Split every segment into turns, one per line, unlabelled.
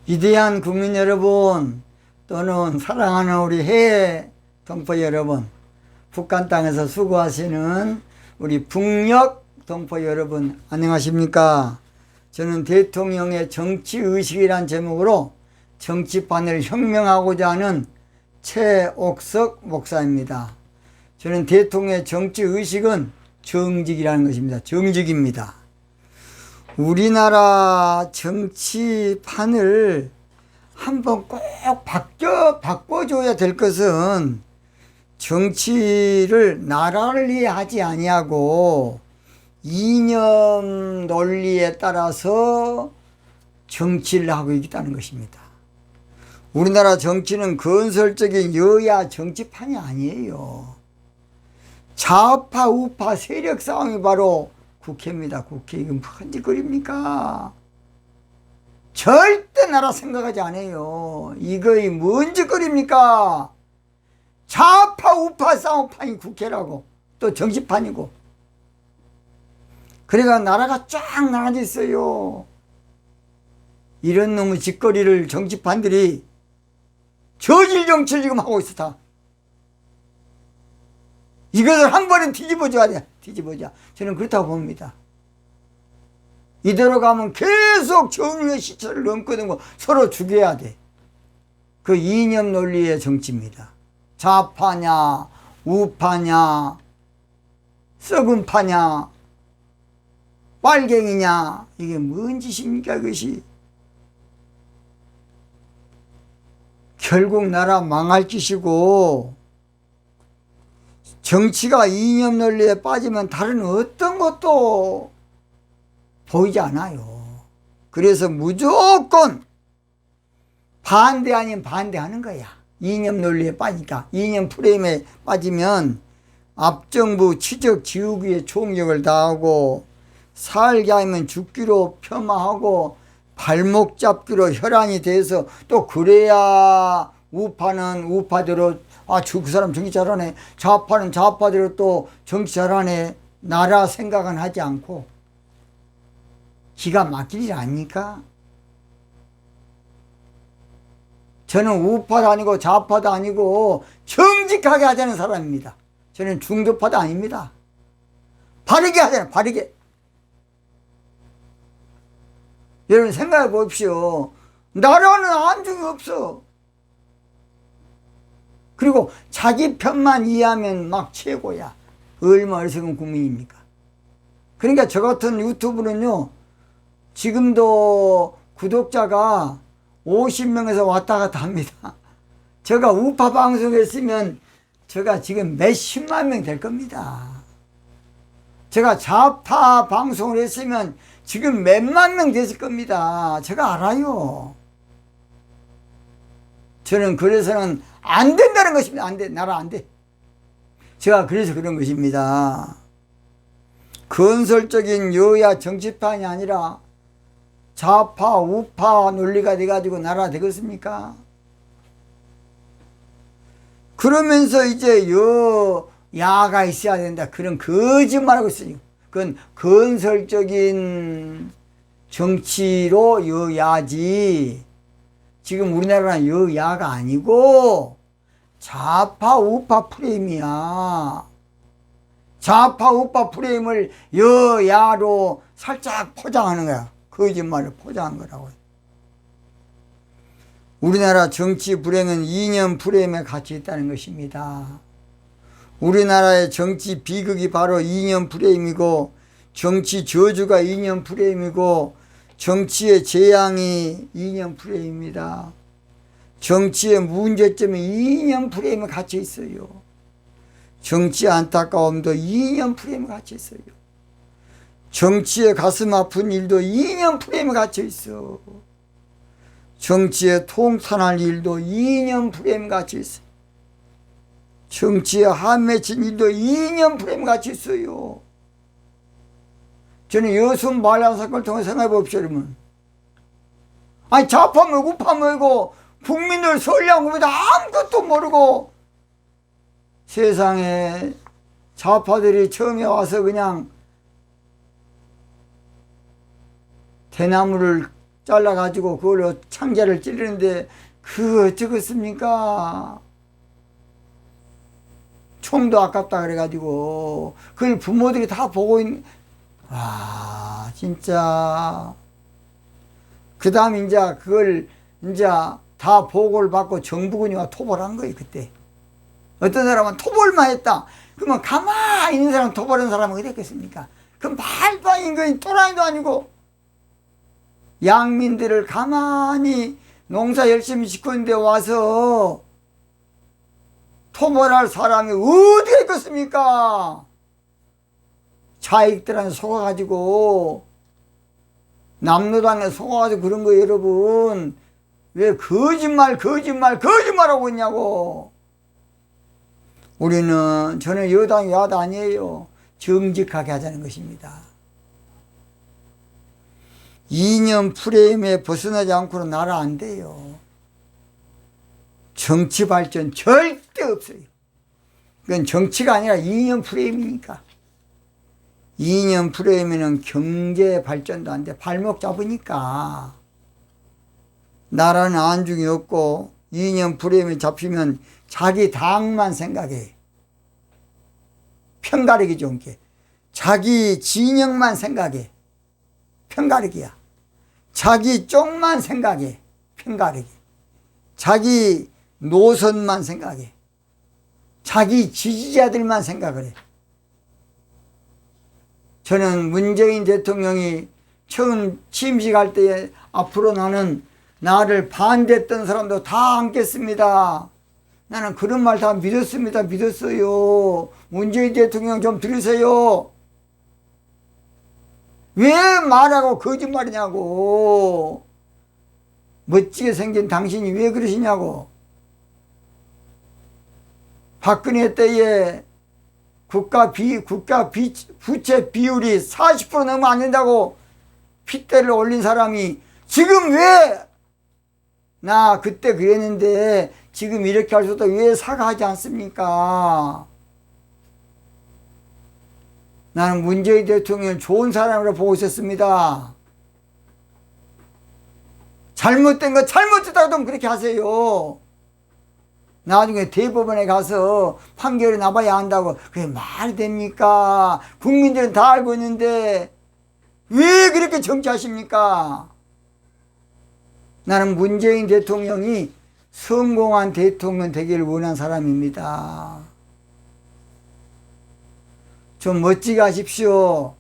위대한 국민 여러분, 또는 사랑하는 우리 해외 동포 여러분, 북한 땅에서 수고하시는 우리 북녘 동포 여러분, 안녕하십니까? 저는 대통령의 정치의식이란 제목으로 정치판을 혁명하고자 하는 최옥석 목사입니다. 저는 대통령의 정치의식은 정직이라는 것입니다. 정직입니다. 우리나라 정치판을 한번 꼭 바꿔줘야 될 것은 정치를 나라를 위해 하지 아니하고 이념 논리에 따라서 정치를 하고 있다는 것입니다. 우리나라 정치는 건설적인 여야 정치판이 아니에요. 좌파 우파 세력 싸움이 바로 국회입니다. 국회. 이건 뭔 짓거리입니까? 절대 나라 생각하지 않아요. 이거이 뭔 짓거리입니까? 좌파 우파 싸움판이 국회라고, 또 정치판이고. 그래가 나라가 쫙 나눠져 있어요. 이런 놈의 짓거리를 정치판들이 저질 정치를 지금 하고 있어. 다 이것을 한 번에 뒤집어줘야 돼. 뒤집어줘. 저는 그렇다고 봅니다. 이대로 가면 계속 정의의 시초를 넘거든요. 서로 죽여야 돼. 그 이념 논리의 정치입니다. 좌파냐 우파냐 썩은 파냐 빨갱이냐, 이게 뭔 짓입니까? 그것이 결국 나라 망할 짓이고, 정치가 이념 논리에 빠지면 다른 어떤 것도 보이지 않아요. 그래서 무조건 반대 아닌 반대하는 거야. 이념 논리에 빠지니까. 이념 프레임에 빠지면 앞정부 치적 지우기에 총력을 다하고, 살게 하면 죽기로 폄하하고, 발목 잡기로 혈안이 돼서, 또 그래야 우파는 우파대로 그 사람 정치 잘하네, 좌파는 좌파대로 또 정치 잘하네, 나라 생각은 하지 않고 기가 막힐 일 아닙니까? 저는 우파도 아니고 좌파도 아니고 정직하게 하자는 사람입니다. 저는 중도파도 아닙니다. 바르게 하잖아요. 바르게. 여러분 생각해 보십시오. 나라는 안중이 없어. 그리고 자기 편만 이해하면 막 최고야. 얼마나 어리석은 국민입니까? 그러니까 저 같은 유튜브는요, 지금도 구독자가 50명에서 왔다 갔다 합니다. 제가 우파 방송했으면 제가 지금 몇십만 명 될 겁니다. 제가 좌파 방송을 했으면 지금 몇만 명 됐을 겁니다. 제가 알아요. 저는 그래서는 안 된다는 것입니다. 안 돼. 나라 안 돼. 제가 그래서 그런 것입니다. 건설적인 여야 정치판이 아니라 좌파 우파 논리가 돼가지고 나라 되겠습니까? 그러면서 이제 야가 있어야 된다, 그런 거짓말하고 있어요. 그건 건설적인 정치로 여야지, 지금 우리나라는 여야가 아니고 좌파 우파 프레임이야. 좌파 우파 프레임을 여야로 살짝 포장하는 거야. 거짓말을 포장한 거라고요. 우리나라 정치 불행은 이념 프레임에 갇혀 있다는 것입니다. 우리나라의 정치 비극이 바로 이념 프레임이고, 정치 저주가 이념 프레임이고, 정치의 재앙이 이념 프레임입니다. 정치의 문제점이 이념 프레임에 갇혀 있어요. 정치의 안타까움도 이념 프레임에 갇혀 있어요. 정치의 가슴 아픈 일도 이념 프레임에 갇혀 있어. 정치의 통탄할 일도 이념 프레임에 갇혀 있어. 정치에 한 맺힌 일도 이념 프레임에 갇혀 있어요. 저는 여순 반란 사건을 통해 생각해 봅시다, 여러분. 아니, 좌파 모이고 우파 모이고 국민들 선량 국민들 아무것도 모르고 세상에 좌파들이 처음에 와서 그냥 대나무를 잘라가지고 그걸로 창자를 찌르는데 그거 어쩌겠습니까? 총도 아깝다 그래가지고 그걸 부모들이 다 보고 있는. 와, 진짜. 그 다음 이제 그걸 이제 다 보고를 받고 정부군이 와 토벌한 거예요, 그때. 어떤 사람은 토벌만 했다. 그러면 가만히 있는 사람 토벌한 사람은 어디 있겠습니까? 그 말도 아닌 거인 또라이도 아니고. 양민들을 가만히 농사 열심히 짓고 있는데 와서 토벌할 사람이 어디에 있겠습니까? 자익들한테 속아가지고, 남로당에 속아가지고 그런 거 여러분, 왜 거짓말하고 있냐고. 저는 여당, 야당 아니에요. 정직하게 하자는 것입니다. 이념 프레임에 벗어나지 않고는 나라 안 돼요. 정치 발전 절대 없어요. 그건 정치가 아니라 이념 프레임이니까. 이념 프레임에는 경제 발전도 안 돼. 발목 잡으니까. 나라는 안중이 없고 이념 프레임에 잡히면 자기 당만 생각해. 편가르기 좋은 게. 자기 진영만 생각해. 편가르기야. 자기 쪽만 생각해. 편가르기. 자기 노선만 생각해. 자기 지지자들만 생각을 해. 저는 문재인 대통령이 처음 취임식할 때 앞으로 나를 반대했던 사람도 다 안겠습니다. 나는 그런 말 다 믿었습니다. 믿었어요. 문재인 대통령 좀 들으세요. 왜 말하고 거짓말이냐고. 멋지게 생긴 당신이 왜 그러시냐고. 박근혜 때에 국가 부채 비율이 40% 넘으면 안 된다고 핏대를 올린 사람이 지금 왜 나 그때 그랬는데 지금 이렇게 할 수도 왜 사과하지 않습니까? 나는 문재인 대통령을 좋은 사람으로 보고 있었습니다. 잘못된 거 잘못했다고 그렇게 하세요. 나중에 대법원에 가서 판결이 나봐야 한다고. 그게 말이 됩니까? 국민들은 다 알고 있는데 왜 그렇게 정치하십니까? 나는 문재인 대통령이 성공한 대통령 되기를 원한 사람입니다. 좀 멋지게 하십시오.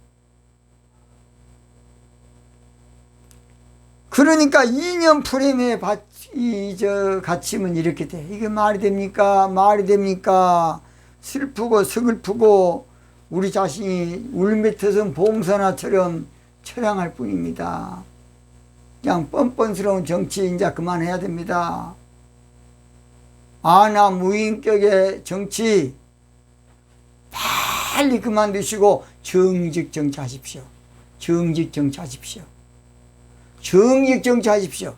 그러니까 이념 프레임에 갇히면 이렇게 돼. 이게 말이 됩니까? 말이 됩니까? 슬프고 서글프고 우리 자신이 울밑에서 봉선화처럼 처량할 뿐입니다. 그냥 뻔뻔스러운 정치 이제 그만해야 됩니다. 아나 무인격의 정치 빨리 그만두시고 정직 정치하십시오. 정직 정치하십시오. 정직 정치하십시오.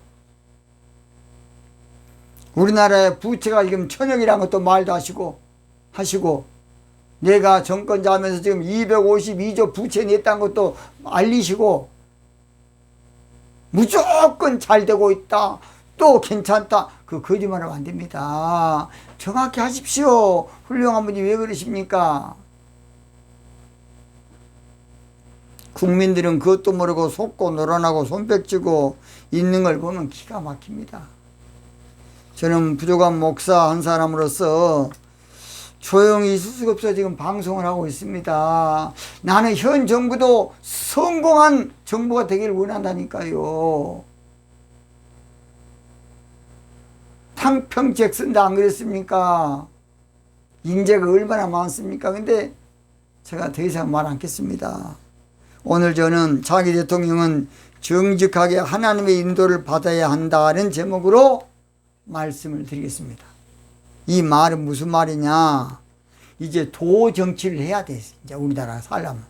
우리나라의 부채가 지금 천억이라는 것도 말도 하시고 내가 정권 잡으면서 지금 252조 부채 냈다는 것도 알리시고 무조건 잘 되고 있다. 또 괜찮다. 그 거짓말하면 안 됩니다. 정확히 하십시오. 훌륭한 분이 왜 그러십니까? 국민들은 그것도 모르고 속고 놀아나고 손뼉치고 있는 걸 보면 기가 막힙니다. 저는 부족한 목사 한 사람으로서 조용히 있을 수가 없어 지금 방송을 하고 있습니다. 나는 현 정부도 성공한 정부가 되기를 원한다니까요. 탕평책 쓴다 안 그랬습니까? 인재가 얼마나 많습니까? 근데 제가 더 이상 말 않겠습니다. 오늘 저는 차기 대통령은 정직하게 하나님의 인도를 받아야 한다는 제목으로 말씀을 드리겠습니다. 이 말은 무슨 말이냐? 이제 도 정치를 해야 돼. 이제 우리나라가 살려면.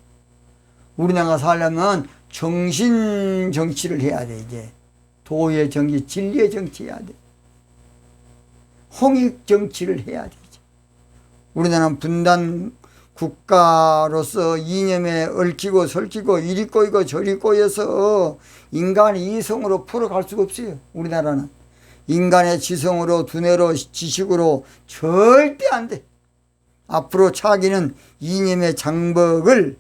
우리나라가 살려면 정신 정치를 해야 돼. 이제 도의 정치, 진리의 정치 해야 돼. 홍익 정치를 해야 돼. 이제. 우리나라는 분단 국가로서 이념에 얽히고 설키고 이리 꼬이고 저리 꼬여서 인간의 이성으로 풀어갈 수가 없어요. 우리나라는 인간의 지성으로 두뇌로 지식으로 절대 안 돼. 앞으로 차기는 이념의 장벽을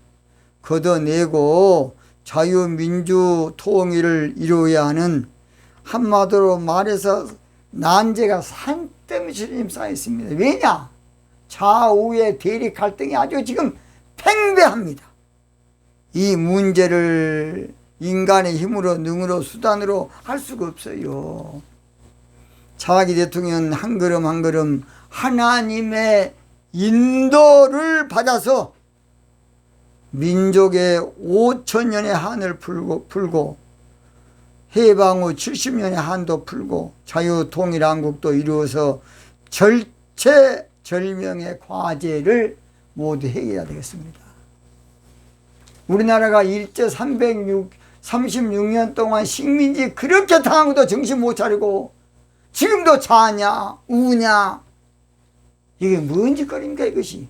걷어내고 자유민주 통일을 이루어야 하는, 한마디로 말해서 난제가 산더미처럼 쌓여 있습니다. 왜냐? 좌우의 대립 갈등이 아주 지금 팽배합니다. 이 문제를 인간의 힘으로 능으로 수단으로 할 수가 없어요. 차기 대통령은 한 걸음 한 걸음 하나님의 인도를 받아서 민족의 5천년의 한을 풀고 해방 후 70년의 한도 풀고 자유통일한국도 이루어서 절체절명의 과제를 모두 해결해야 되겠습니다. 우리나라가 일제 36년 동안 식민지 그렇게 당하고도 정신 못 차리고 지금도 자냐 우냐, 이게 뭔 짓거리입니까 이것이.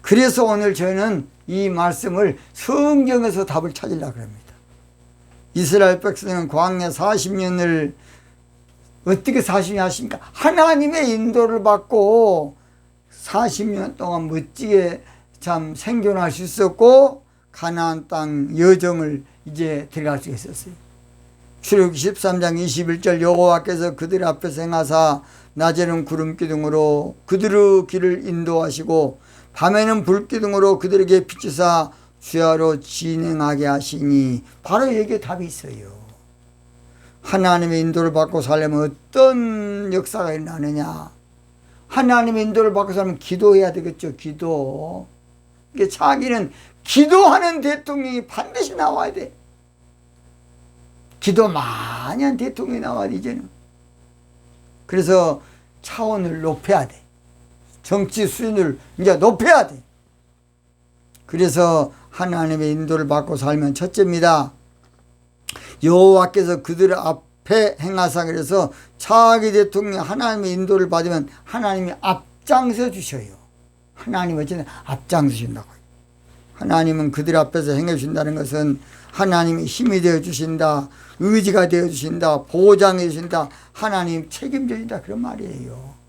그래서 오늘 저는 이 말씀을 성경에서 답을 찾으려고 합니다. 이스라엘 백성은 광야 40년을 어떻게 40년 하십니까? 하나님의 인도를 받고 40년 동안 멋지게 참 생존할 수 있었고 가나안 땅 여정을 이제 들어갈 수 있었어요. 출애굽기 13장 21절 여호와께서 그들 앞에서 행하사 낮에는 구름 기둥으로 그들의 길을 인도하시고 밤에는 불 기둥으로 그들에게 비추사 주야로 진행하게 하시니, 바로 여기에 답이 있어요. 하나님의 인도를 받고 살려면 어떤 역사가 일어나느냐? 하나님의 인도를 받고 살면 기도해야 되겠죠. 기도. 이게 차기는 기도하는 대통령이 반드시 나와야 돼. 기도 많이 한 대통령이 나와야 돼 이제는. 그래서 차원을 높여야 돼. 정치 수준을 이제 높여야 돼. 그래서 하나님의 인도를 받고 살면 첫째입니다. 여호와께서 그들 앞에 행하사, 그래서 차기 대통령이 하나님의 인도를 받으면 하나님이 앞장서 주셔요. 하나님은 어쨌든 앞장서 주신다고요. 하나님은 그들 앞에서 행해 주신다는 것은 하나님이 힘이 되어 주신다, 의지가 되어 주신다, 보장해 주신다, 하나님 책임져 준다, 그런 말이에요.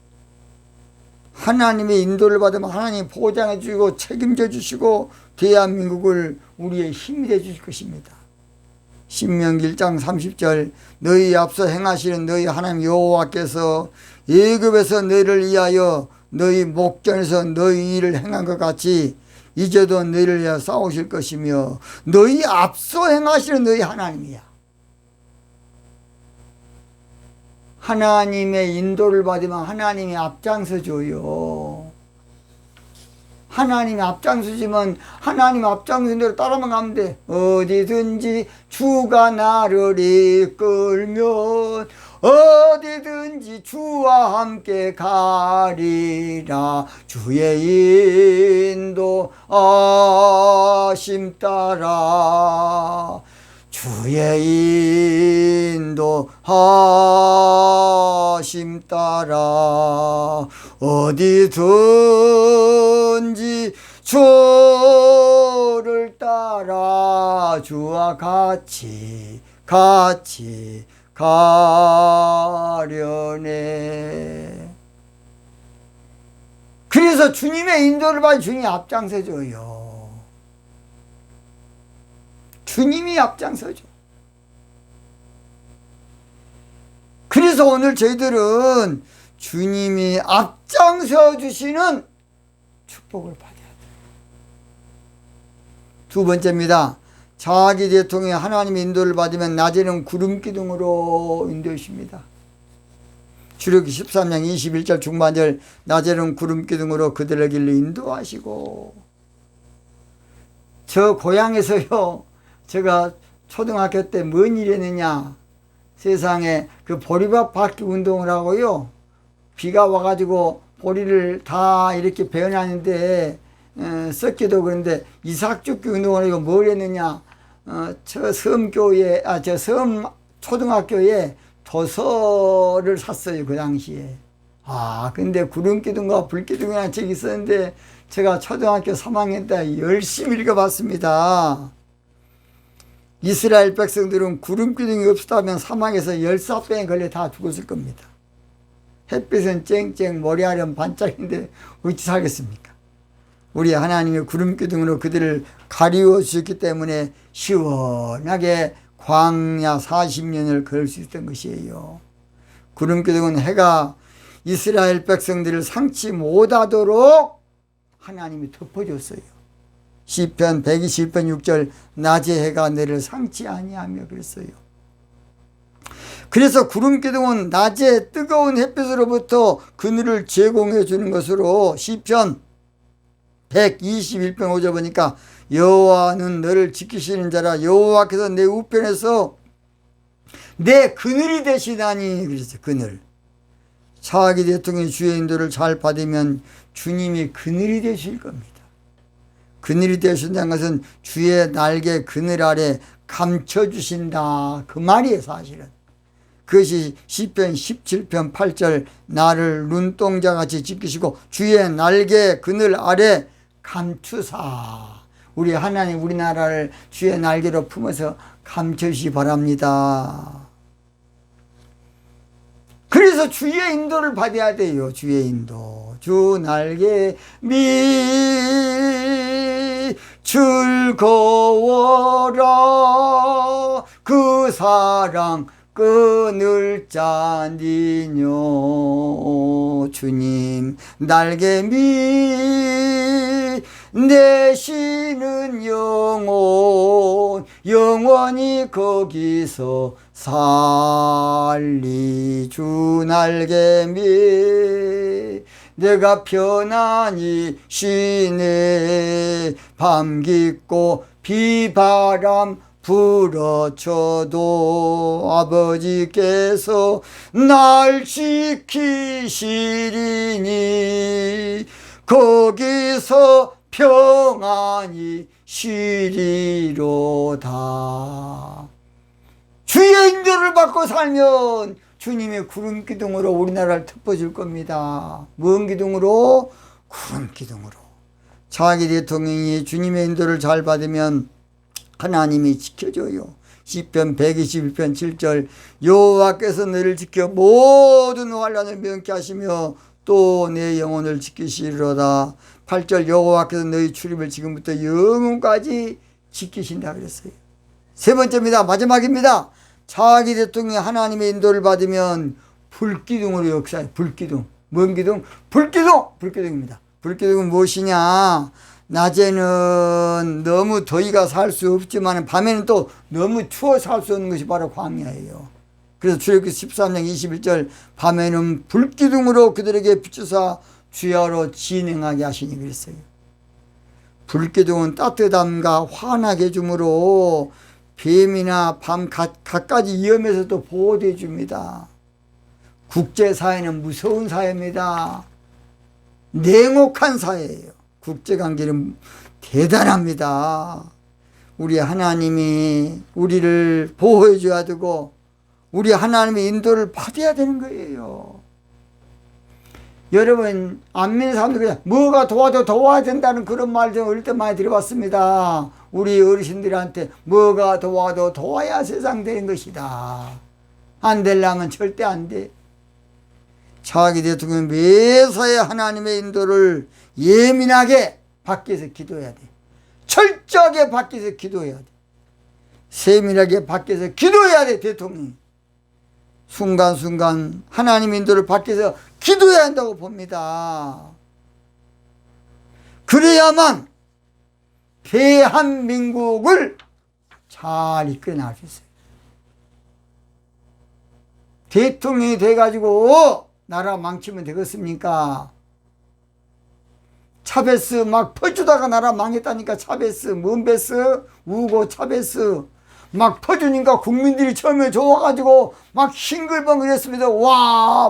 하나님의 인도를 받으면 하나님 보장해 주시고 책임져 주시고 대한민국을 우리의 힘이 되어 주실 것입니다. 신명기 1장 30절 너희 앞서 행하시는 너희 하나님 여호와께서 애굽에서 너희를 위하여 너희 목전에서 너희 일을 행한 것 같이 이제도 너희를 위하여 싸우실 것이며 너희 앞서 행하시는 너희 하나님이야. 하나님의 인도를 받으면 하나님이 앞장서 줘요. 하나님이 앞장서 주면 하나님 앞장서는 대로 따라만 가면 돼. 어디든지 주가 나를 이끌면 어디든지 주와 함께 가리라. 주의 인도하심 따라 주의 인도하심 따라 어디든지 주를 따라 주와 같이 가려네. 그래서 주님의 인도를 받아 주님이 앞장서줘요. 주님이 앞장서죠. 그래서 오늘 저희들은 주님이 앞장서 주시는 축복을 받아야 돼요. 두 번째입니다. 차기 대통령이 하나님의 인도를 받으면 낮에는 구름 기둥으로 인도해 주십니다. 출애굽기 13장 21절 중반절 낮에는 구름 기둥으로 그들의 길로 인도하시고. 저 고향에서요, 제가 초등학교 때 뭔 일 했느냐, 세상에 그 보리밥 밟기 운동을 하고요, 비가 와가지고 보리를 다 이렇게 베어놨는데 썩기도 그런데 이삭죽기 운동을 하고 뭘 했느냐, 저 섬교회, 저 섬 초등학교에 도서를 샀어요. 그 당시에 근데 구름기둥과 불기둥이라는 책이 있었는데 제가 초등학교 3학년 때 열심히 읽어봤습니다. 이스라엘 백성들은 구름기둥이 없었다면 사막에서 열사병에 걸려 다 죽었을 겁니다. 햇빛은 쨍쨍, 머리하면 반짝인데 어찌 살겠습니까? 우리 하나님이 구름기둥으로 그들을 가리워 주셨기 때문에 시원하게 광야 40년을 걸을 수 있었던 것이에요. 구름기둥은 해가 이스라엘 백성들을 상치 못하도록 하나님이 덮어줬어요. 시편 121편 6절 낮에 해가 너를 상치 아니하며 그랬어요. 그래서 구름기둥은 낮에 뜨거운 햇빛으로부터 그늘을 제공해 주는 것으로 시편 121편 5절 보니까 여호와는 너를 지키시는 자라 여호와께서 내 우편에서 내 그늘이 되시다니 그랬어요. 그늘. 차기 대통령이 주의 인도를 잘 받으면 주님이 그늘이 되실 겁니다. 그늘이 되신다는 것은 주의 날개 그늘 아래 감춰주신다 그 말이에요. 사실은 그것이 시편 17편 8절 나를 눈동자같이 지키시고 주의 날개 그늘 아래 감추사. 우리 하나님 우리나라를 주의 날개로 품어서 감추시 바랍니다. 그래서 주의 인도를 받아야 돼요. 주의 인도. 주 날개 밑 즐거워라 그 사랑 끊을 자니뇨. 주님 날개 밑 내쉬는 영혼 영원히 거기서 살리. 주 날개 밑 내가 편안히 쉬네. 밤 깊고 비바람 불어쳐도 아버지께서 날 지키시리니 거기서 평안히 쉬리로다. 주의 인도를 받고 살면 주님의 구름기둥으로 우리나라를 덮어줄 겁니다. 뭔 기둥으로? 구름기둥으로. 차기 대통령이 주님의 인도를 잘 받으면 하나님이 지켜줘요. 시편 121편 7절 여호와께서 너를 지켜 모든 환난을 면케 하시며 또 내 영혼을 지키시리로다. 8절 여호와께서 너희 출입을 지금부터 영원까지 지키신다 그랬어요. 세 번째입니다. 마지막입니다. 차기 대통령이 하나님의 인도를 받으면 불기둥으로 역사해요. 불기둥. 뭔 기둥? 불기둥! 불기둥입니다. 불기둥은 무엇이냐? 낮에는 너무 더위가 살 수 없지만 밤에는 또 너무 추워 살 수 없는 것이 바로 광야예요. 그래서 출애굽기 13장 21절 밤에는 불기둥으로 그들에게 비추사 주야로 진행하게 하시니 그랬어요. 불기둥은 따뜻함과 환하게 해주므로 뱀이나 밤 갖가지 위험에서도 보호해 줍니다. 국제사회는 무서운 사회입니다. 냉혹한 사회예요. 국제관계는 대단합니다. 우리 하나님이 우리를 보호해 줘야 되고 우리 하나님의 인도를 받아야 되는 거예요. 여러분 안 믿는 사람들 그냥 뭐가 도와도 도와야 된다는 그런 말 좀 어릴 때 많이 들어봤습니다. 우리 어르신들한테 뭐가 도와도 도와야 세상 되는 것이다. 안 되려면 절대 안 돼. 차기 대통령 매사에 하나님의 인도를 예민하게 받기 위해서 기도해야 돼. 철저하게 받기 위해서 기도해야 돼. 세밀하게 받기 위해서 기도해야 돼. 대통령이 순간순간 하나님 인도를 받기 위해서 기도해야 한다고 봅니다. 그래야만 대한민국을 잘 이끌어 나갈 수 있어요. 대통령이 돼가지고 나라 망치면 되겠습니까? 차베스 막 퍼주다가 나라 망했다니까. 차베스, 문베스, 우고 차베스 막 퍼주니까 국민들이 처음에 좋아가지고 막 싱글벙글했습니다. 와,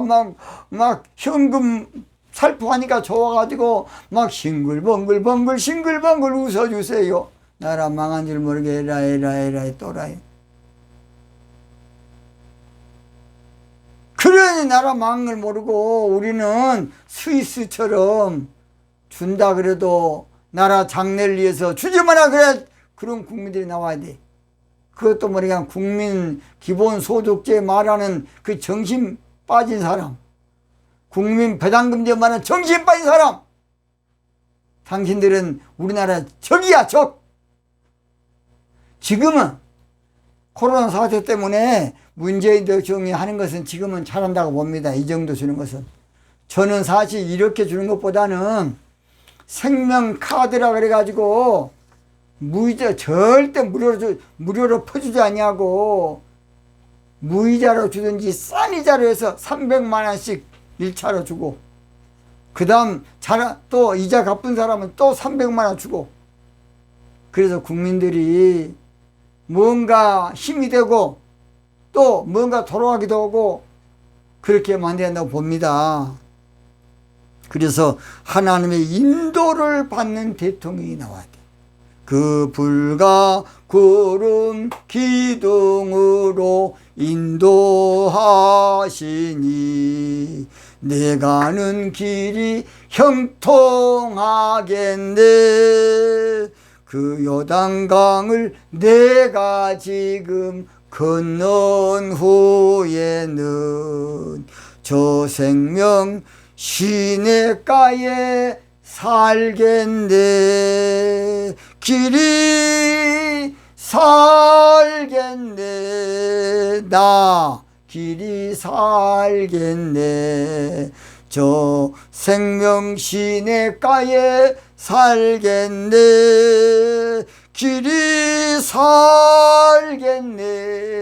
막 현금 살포하니까 좋아가지고 막 싱글벙글 웃어주세요. 나라 망한 줄 모르게 에라이 또라이. 그러니 여전히 나라 망한 걸 모르고 우리는 스위스처럼 준다 그래도 나라 장래를 위해서 주지 마라 그래. 그런 국민들이 나와야 돼. 그것도 뭐냐, 국민 기본소득제 말하는 그 정신 빠진 사람, 국민 배당금제 말하는 정신 빠진 사람, 당신들은 우리나라 적이야, 적. 지금은 코로나 사태 때문에 문재인 대통령이 하는 것은 지금은 잘한다고 봅니다. 이 정도 주는 것은. 저는 사실 이렇게 주는 것보다는 생명카드라 그래가지고 무이자 절대 무료로 퍼주지 않냐고, 무이자로 주든지 싼 이자로 해서 300만 원씩 1차로 주고, 그 다음 또 이자 갚은 사람은 또 300만 원 주고, 그래서 국민들이 뭔가 힘이 되고 또 뭔가 돌아가기도 하고 그렇게 만들어야 한다고 봅니다. 그래서 하나님의 인도를 받는 대통령이 나와야 돼. 그 불과 구름 기둥으로 인도하시니 내 가는 길이 형통하겠네. 그 요단강을 내가 지금 건넌 후에는 저 생명 시냇가에 살겠네. 길이 살겠네. 나 길이 살겠네. 저 생명 시냇가에 살겠네. 길이 살겠네.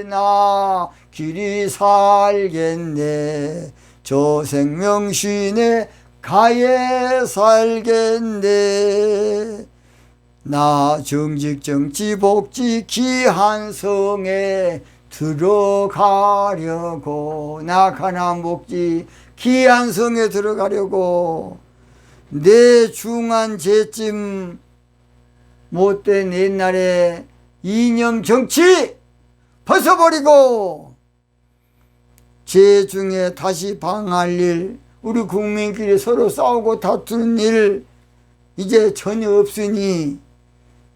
나 길이 살겠네. 저 생명 시냇가에 살겠네. 나 정직 정치 복지 귀한 성에 들어가려고, 나 가난 복지 귀한 성에 들어가려고 내 중한 죄짐 못된 옛날에 이념 정치 벗어버리고 죄 중에 다시 방할 일, 우리 국민끼리 서로 싸우고 다투는 일 이제 전혀 없으니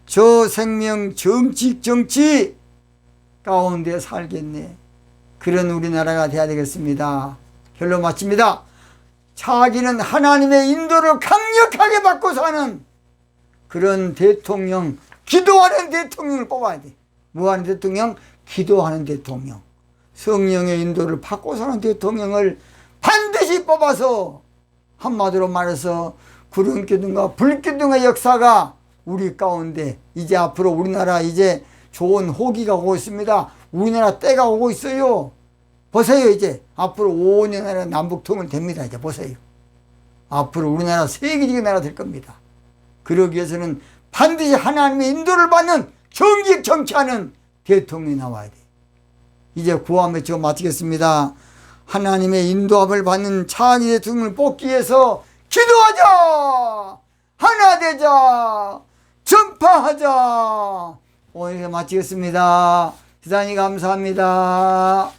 저 생명 정치 가운데 살겠네. 그런 우리나라가 돼야 되겠습니다. 결론 마칩니다. 자기는 하나님의 인도를 강력하게 받고 사는 그런 대통령, 기도하는 대통령을 뽑아야 돼. 뭐 하는 대통령? 기도하는 대통령. 성령의 인도를 받고 사는 대통령을 반드시 뽑아서, 한마디로 말해서 구름기둥과 불기둥의 역사가 우리 가운데 이제 앞으로 우리나라 이제 좋은 호기가 오고 있습니다. 우리나라 때가 오고 있어요. 보세요. 이제 앞으로 5년 안에 남북통일 됩니다. 이제 보세요. 앞으로 우리나라 세계적인 나라 될 겁니다. 그러기 위해서는 반드시 하나님의 인도를 받는 정직 정치하는 대통령이 나와야 돼. 이제 구함 외치고 마치겠습니다. 하나님의 인도함을 받는 차기 대통령을 뽑기 위해서 기도하자. 하나 되자. 전파하자. 오늘 마치겠습니다. 대단히 감사합니다.